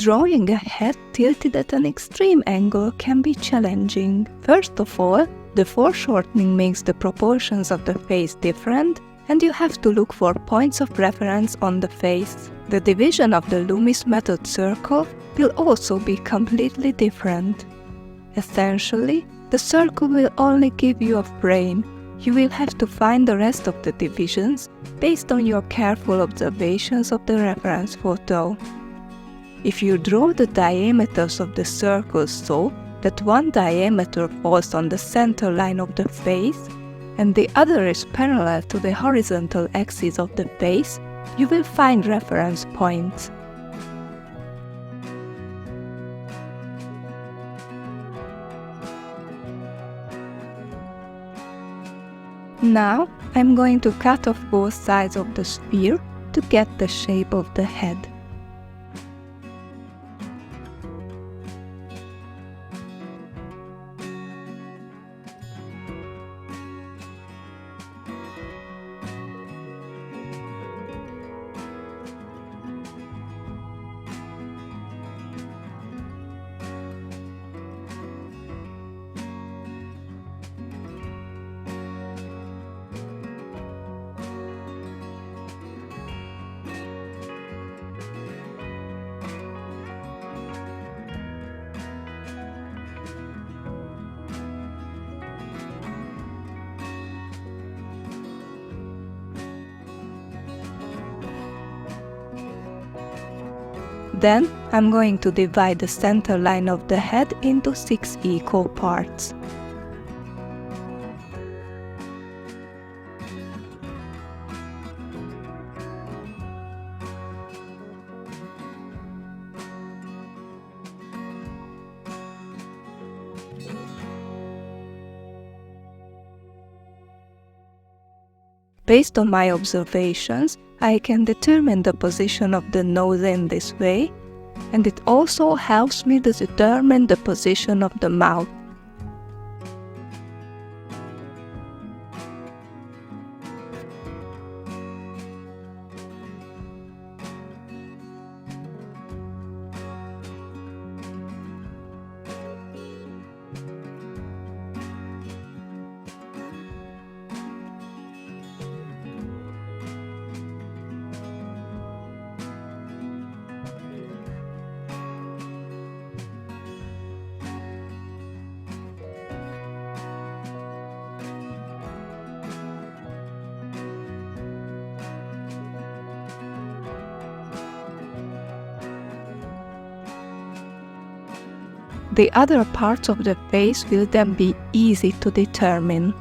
Drawing a head tilted at an extreme angle can be challenging. First of all, the foreshortening makes the proportions of the face different, and you have to look for points of reference on the face. The division of the Loomis method circle will also be completely different. Essentially, the circle will only give you a frame. You will have to find the rest of the divisions based on your careful observations of the reference photo. If you draw the diameters of the circles so that one diameter falls on the center line of the face and the other is parallel to the horizontal axis of the face, you will find reference points. Now I'm going to cut off both sides of the sphere to get the shape of the head. Then I'm going to divide the center line of the head into 6 equal parts. Based on my observations, I can determine the position of the nose in this way, and it also helps me to determine the position of the mouth. The other parts of the face will then be easy to determine.